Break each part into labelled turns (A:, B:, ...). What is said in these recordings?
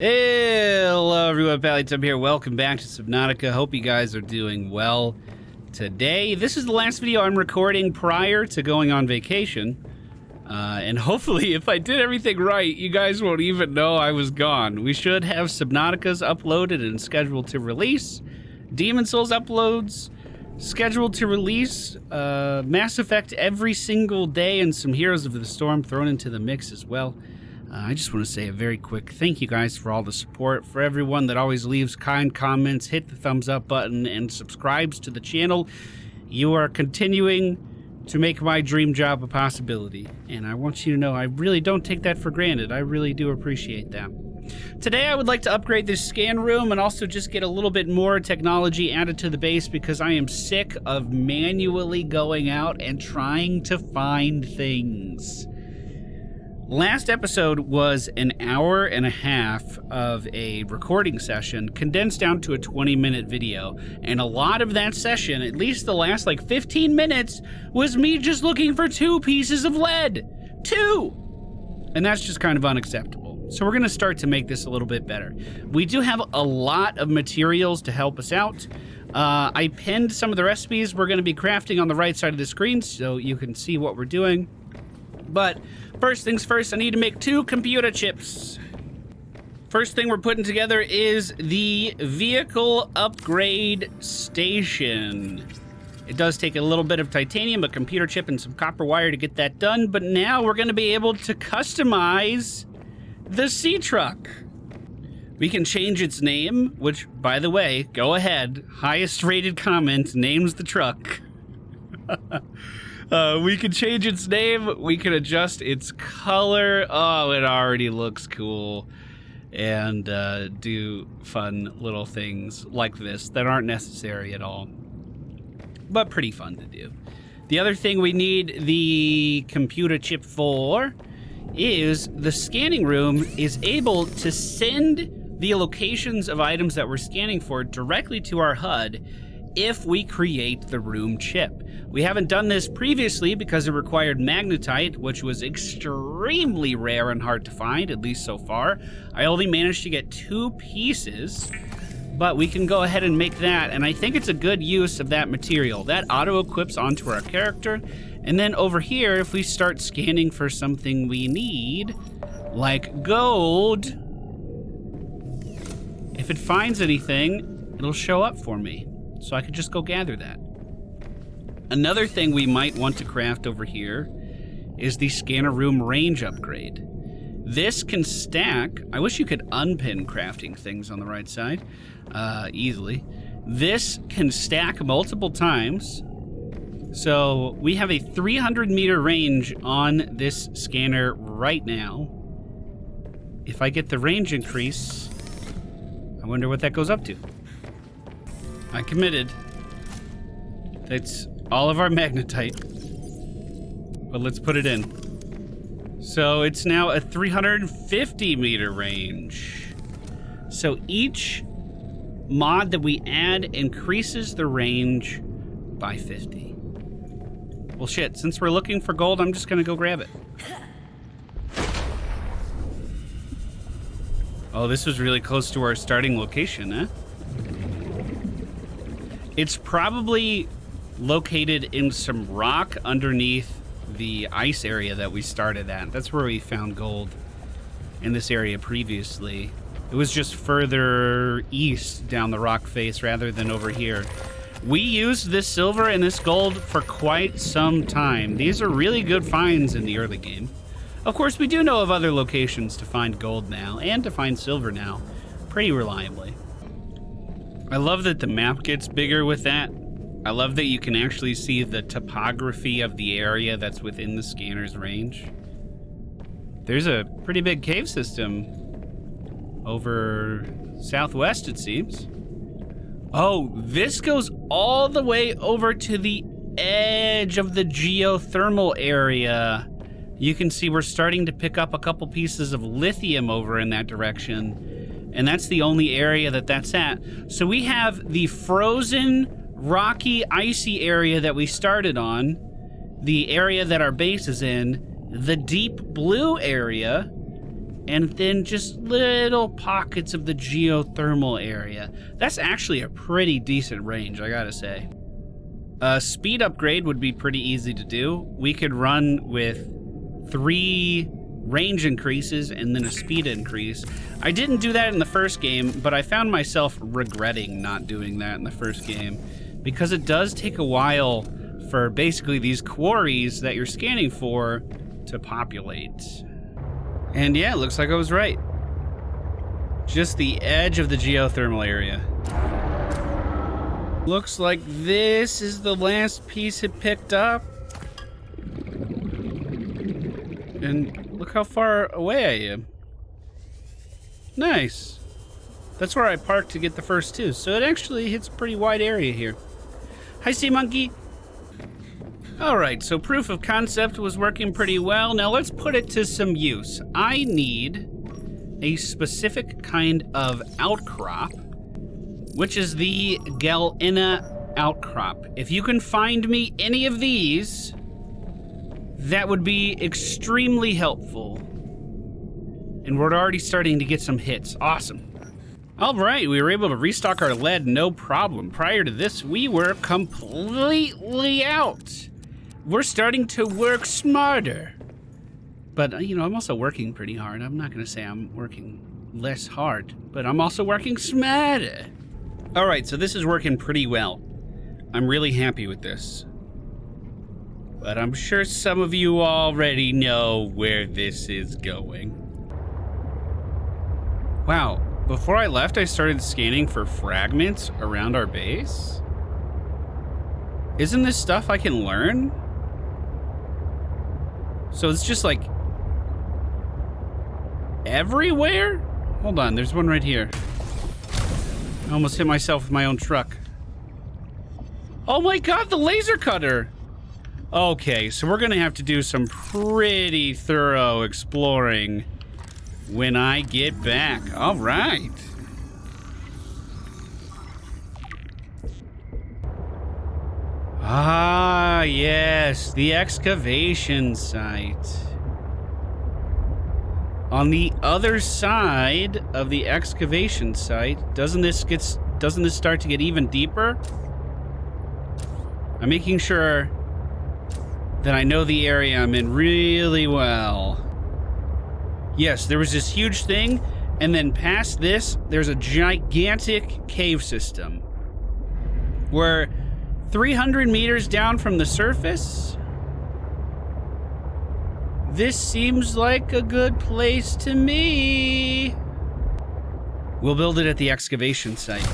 A: Hello everyone, MFPallytime here. Welcome back to Subnautica. Hope you guys are doing well today. This is the last video I'm recording prior to going on vacation. And hopefully, if I did everything right, you guys won't even know I was gone. We should have Subnautica's uploaded and scheduled to release. Demon Souls uploads scheduled to release. Mass Effect every single day, and some Heroes of the Storm thrown into the mix as well. I just want to say a very quick thank you guys for all the support, for everyone that always leaves kind comments, hit the thumbs up button, and subscribes to the channel. You are continuing to make my dream job a possibility, and I want you to know I really don't take that for granted. I really do appreciate that. Today I would like to upgrade this scan room and also just get a little bit more technology added to the base because I am sick of manually going out and trying to find things. Last episode was an hour and a half of a recording session condensed down to a 20-minute video. And a lot of that session, at least the last like 15 minutes, was me just looking for 2 pieces of lead. 2! And that's just kind of unacceptable. So we're gonna start to make this a little bit better. We do have a lot of materials to help us out. I pinned some of the recipes we're gonna be crafting on the right side of the screen so you can see what we're doing. But first things first, I need to make 2 computer chips. First thing we're putting together is the vehicle upgrade station. It does take a little bit of titanium, a computer chip, and some copper wire to get that done, but now we're gonna be able to customize the sea truck. We can change its name, which, by the way, go ahead, highest rated comment names the truck. We can change its name, we can adjust its color. Oh, it already looks cool. And do fun little things like this that aren't necessary at all, but pretty fun to do. The other thing we need the computer chip for is the scanning room is able to send the locations of items that we're scanning for directly to our HUD if we create the room chip. We haven't done this previously because it required magnetite, which was extremely rare and hard to find, at least so far. I only managed to get 2 pieces, but we can go ahead and make that, and I think it's a good use of that material. That auto-equips onto our character, and then over here, if we start scanning for something we need, like gold, if it finds anything, it'll show up for me. So I could just go gather that. Another thing we might want to craft over here is the scanner room range upgrade. This can stack, I wish you could unpin crafting things on the right side easily. This can stack multiple times. So we have a 300-meter range on this scanner right now. If I get the range increase, I wonder what that goes up to. I committed. That's all of our magnetite. But let's put it in. So it's now a 350-meter range. So each mod that we add increases the range by 50. Well, shit, since we're looking for gold, I'm just gonna go grab it. Oh, this was really close to our starting location, huh? It's probably located in some rock underneath the ice area that we started at. That's where we found gold in this area previously. It was just further east down the rock face rather than over here. We used this silver and this gold for quite some time. These are really good finds in the early game. Of course, we do know of other locations to find gold now and to find silver now pretty reliably. I love that the map gets bigger with that. I love that you can actually see the topography of the area that's within the scanner's range. There's a pretty big cave system over southwest, it seems. Oh, this goes all the way over to the edge of the geothermal area. You can see we're starting to pick up a couple pieces of lithium over in that direction. And that's the only area that that's at. So we have the frozen, rocky, icy area that we started on, the area that our base is in, the deep blue area, and then just little pockets of the geothermal area. That's actually a pretty decent range, I gotta say. A speed upgrade would be pretty easy to do. We could run with 3 range increases and then a speed increase. I didn't do that in the first game, but I found myself regretting not doing that in the first game because it does take a while for basically these quarries that you're scanning for to populate. And yeah, it looks like I was right. Just the edge of the geothermal area. Looks like this is the last piece it picked up. And look how far away I am. Nice. That's where I parked to get the first 2, so it actually hits a pretty wide area here. Hi, Sea Monkey. Alright, so proof of concept was working pretty well. Now let's put it to some use. I need a specific kind of outcrop, which is the Galena Outcrop. If you can find me any of these, that would be extremely helpful. And we're already starting to get some hits. Awesome. All right, we were able to restock our lead, no problem. Prior to this, we were completely out. We're starting to work smarter. But, you know, I'm also working pretty hard. I'm not gonna say I'm working less hard, but I'm also working smarter. All right, so this is working pretty well. I'm really happy with this. But I'm sure some of you already know where this is going. Wow, before I left, I started scanning for fragments around our base. Isn't this stuff I can learn? So it's just like everywhere? Hold on, there's one right here. I almost hit myself with my own truck. Oh my God, the laser cutter! Okay, so we're gonna have to do some pretty thorough exploring when I get back. All right. Ah, yes, the excavation site. On the other side of the excavation site, doesn't this start to get even deeper? I'm making sure that I know the area I'm in really well. Yes, there was this huge thing, and then past this, there's a gigantic cave system. We're 300 meters down from the surface. This seems like a good place to me. We'll build it at the excavation site.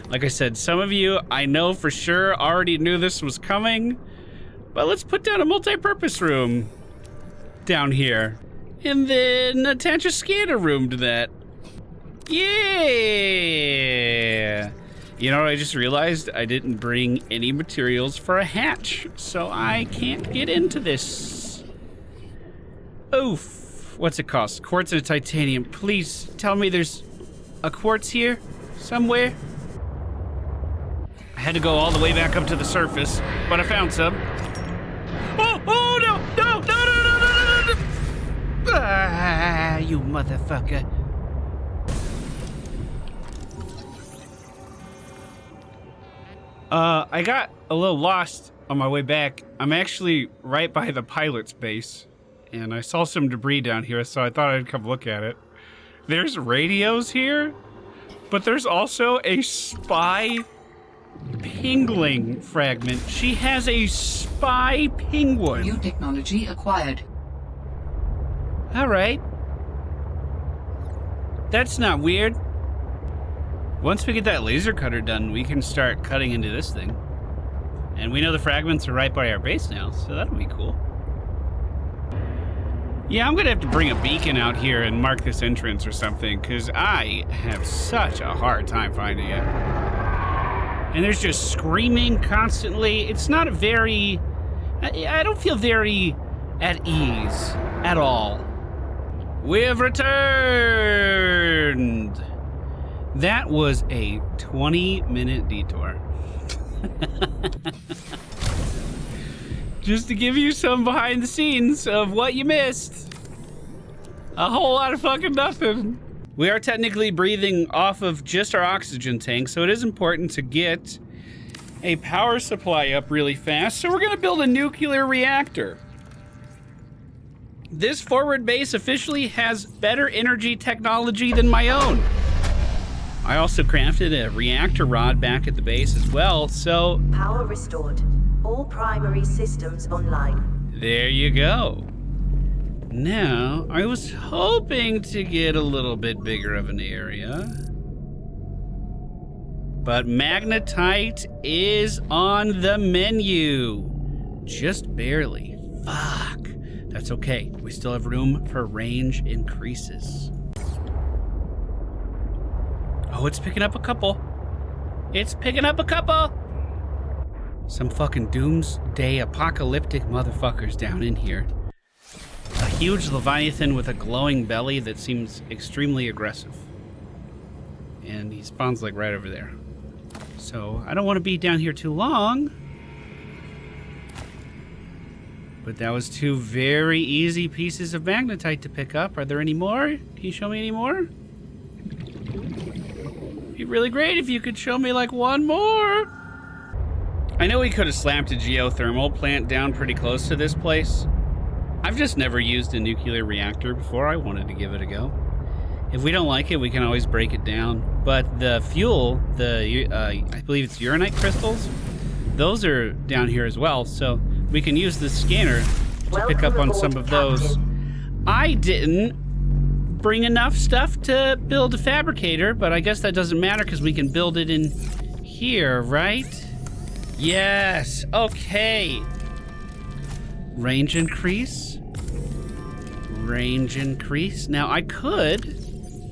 A: Like I said, some of you, I know for sure, already knew this was coming. But let's put down a multi-purpose room down here. And then attach a scanner room to that. Yeah! You know what I just realized? I didn't bring any materials for a hatch, so I can't get into this. Oof. What's it cost? Quartz and a titanium. Please tell me there's a quartz here somewhere. I had to go all the way back up to the surface, but I found some. Oh no, no, no, no, no, no, no, no. Ah, you motherfucker. I got a little lost on my way back. I'm actually right by the pilot's base, and I saw some debris down here, so I thought I'd come look at it. There's radios here, but there's also a spy pingling fragment. She has a spy penguin.
B: New technology acquired.
A: All right. That's not weird. Once we get that laser cutter done, we can start cutting into this thing. And we know the fragments are right by our base now, so that'll be cool. Yeah, I'm gonna have to bring a beacon out here and mark this entrance or something, because I have such a hard time finding it. And there's just screaming constantly. It's not a very... I don't feel very at ease at all. We've returned! That was a 20-minute detour. Just to give you some behind the scenes of what you missed. A whole lot of fucking nothing. We are technically breathing off of just our oxygen tank, so it is important to get a power supply up really fast. So we're gonna build a nuclear reactor. This forward base officially has better energy technology than my own. I also crafted a reactor rod back at the base as well, so...
B: Power restored. All primary systems online.
A: There you go. Now, I was hoping to get a little bit bigger of an area. But magnetite is on the menu. Just barely. Fuck. That's okay. We still have room for range increases. Oh, it's picking up a couple. It's picking up a couple. Some fucking doomsday apocalyptic motherfuckers down in here. A huge Leviathan with a glowing belly that seems extremely aggressive. And he spawns like right over there. So I don't want to be down here too long. But that was two very easy pieces of magnetite to pick up. Are there any more? Can you show me any more? It'd be really great if you could show me like one more. I know we could have slapped a geothermal plant down pretty close to this place. I've just never used a nuclear reactor before. I wanted to give it a go. If we don't like it, we can always break it down. But the fuel, I believe it's uranite crystals, those are down here as well. So we can use the scanner to pick up on some of those. I didn't bring enough stuff to build a fabricator, but I guess that doesn't matter because we can build it in here, right? Yes, okay. Range increase. Range increase. Now I could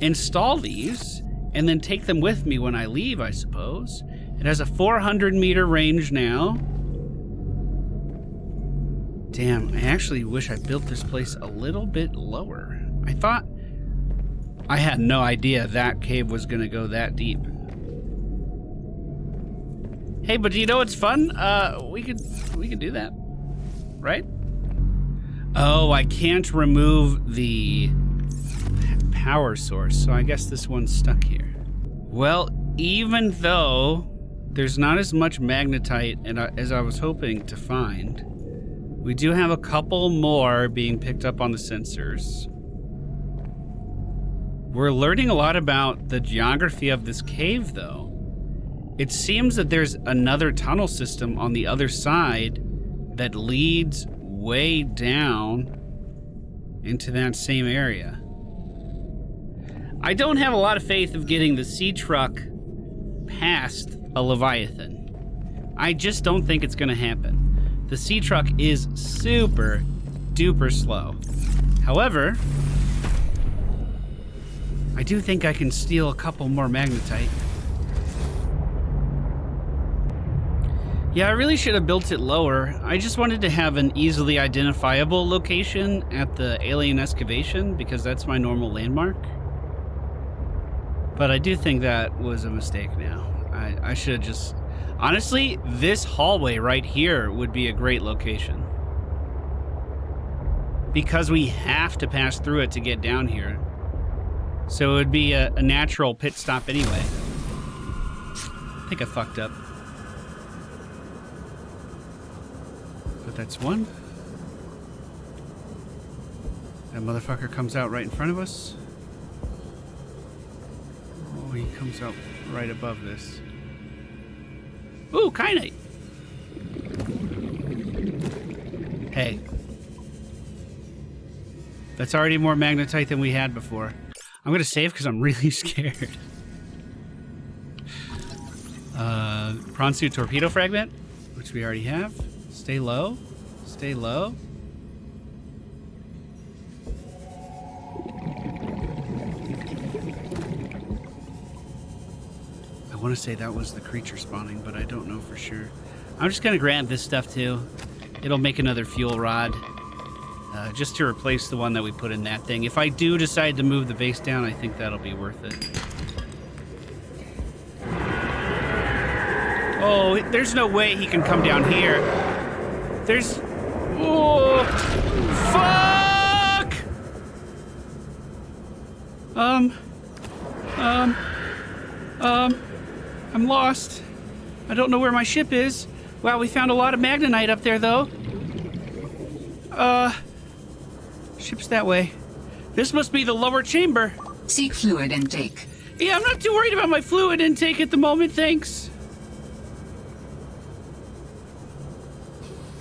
A: install these and then take them with me when I leave, I suppose. It has a 400 meter range now. Damn, I actually wish I built this place a little bit lower. I had no idea that cave was gonna go that deep. Hey, but do you know what's fun? We could do that, right? Oh, I can't remove the power source, so I guess this one's stuck here. Well, even though there's not as much magnetite as I was hoping to find, we do have a couple more being picked up on the sensors. We're learning a lot about the geography of this cave, though. It seems that there's another tunnel system on the other side that leads way down into that same area. I don't have a lot of faith of getting the sea truck past a Leviathan. I just don't think it's gonna happen. The sea truck is super duper slow. However, I do think I can steal a couple more magnetite. Yeah, I really should have built it lower. I just wanted to have an easily identifiable location at the alien excavation because that's my normal landmark. But I do think that was a mistake now. I should have just... Honestly, this hallway right here would be a great location. Because we have to pass through it to get down here. So it would be a natural pit stop anyway. I think I fucked up. But that's one. That motherfucker comes out right in front of us. Oh, he comes out right above this. Ooh, kyanite. Hey. That's already more magnetite than we had before. I'm gonna save because I'm really scared. Prawn suit torpedo fragment, which we already have. Stay low. Stay low. I want to say that was the creature spawning, but I don't know for sure. I'm just gonna grab this stuff too. It'll make another fuel rod. Just to replace the one that we put in that thing. If I do decide to move the base down, I think that'll be worth it. Oh, there's no way he can come down here. There's... Oh, fuck! I'm lost. I don't know where my ship is. Wow, we found a lot of magnetite up there, though. Ship's that way. This must be the lower chamber.
C: Seek fluid intake.
A: Yeah, I'm not too worried about my fluid intake at the moment, thanks.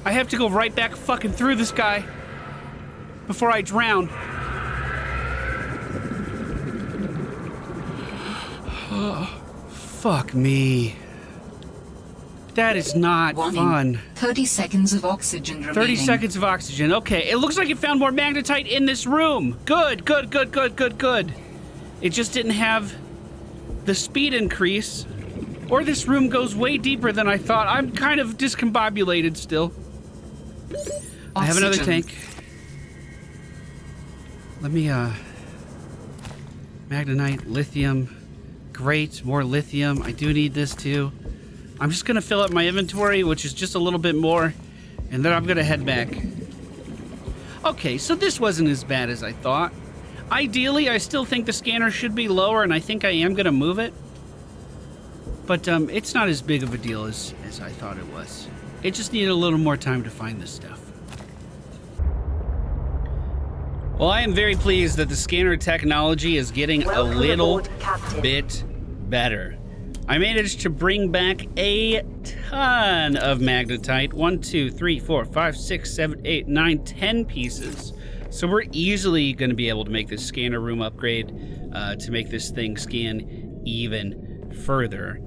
A: I have to go right back fucking through this guy before I drown. Oh, fuck me. That is not fun.
C: 30 seconds of oxygen remaining.
A: 30 seconds of oxygen. Okay, it looks like it found more magnetite in this room. Good, good, good, good, good, good. It just didn't have the speed increase. Or this room goes way deeper than I thought. I'm kind of discombobulated still. Oxygen. I have another tank. Let me, magnetite, lithium. Great, more lithium. I do need this too. I'm just gonna fill up my inventory, which is just a little bit more, and then I'm gonna head back. Okay, so this wasn't as bad as I thought. Ideally, I still think the scanner should be lower, and I think I am gonna move it. But it's not as big of a deal as I thought it was. It just needed a little more time to find this stuff. Well, I am very pleased that the scanner technology is getting a little bit better. I managed to bring back a ton of magnetite. 1, 2, 3, 4, 5, 6, 7, 8, 9, 10 pieces. So we're easily going to be able to make this scanner room upgrade to make this thing scan even further.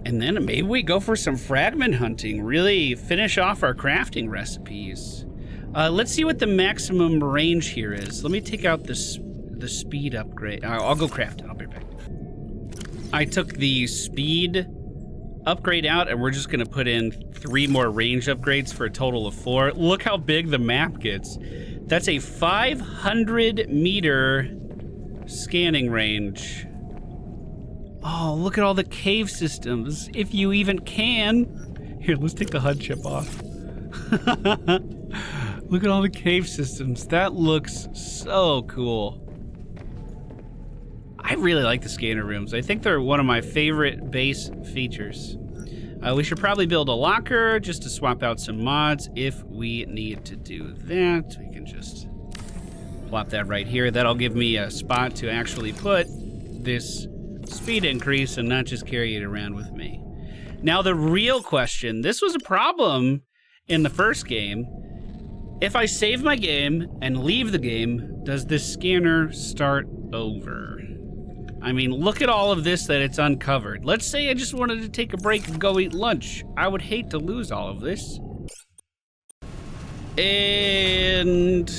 A: And then maybe we go for some fragment hunting, really finish off our crafting recipes. Let's see what the maximum range here is. Let me take out the speed upgrade. I'll go craft it. I'll be back. I took the speed upgrade out, and we're just gonna put in 3 more range upgrades for a total of 4. Look how big the map gets. That's a 500 meter scanning range. Oh, look at all the cave systems, if you even can. Here, let's take the HUD chip off. Look at all the cave systems. That looks so cool. I really like the scanner rooms. I think they're one of my favorite base features. We should probably build a locker just to swap out some mods if we need to do that. We can just plop that right here. That'll give me a spot to actually put this speed increase and not just carry it around with me. Now the real question, this was a problem in the first game. If I save my game and leave the game, does this scanner start over? I mean, look at all of this that it's uncovered. Let's say I just wanted to take a break and go eat lunch. I would hate to lose all of this. And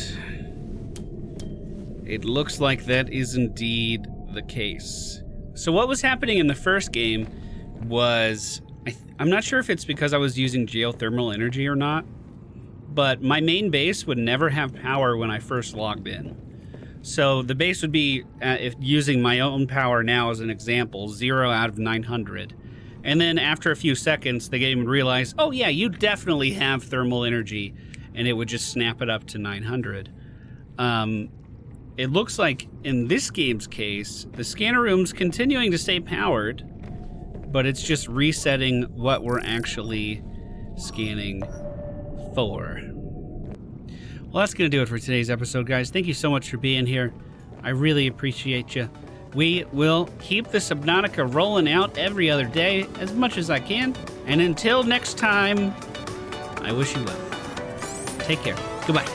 A: it looks like that is indeed the case. So what was happening in the first game was, I'm not sure if it's because I was using geothermal energy or not, but my main base would never have power when I first logged in. So the base would be, if using my own power now as an example, 0 out of 900. And then after a few seconds, the game would realize, oh yeah, you definitely have thermal energy, and it would just snap it up to 900. It looks like in this game's case, the scanner room's continuing to stay powered, but it's just resetting what we're actually scanning for. Well, that's going to do it for today's episode, guys. Thank you so much for being here. I really appreciate you. We will keep the Subnautica rolling out every other day as much as I can. And until next time, I wish you well. Take care. Goodbye.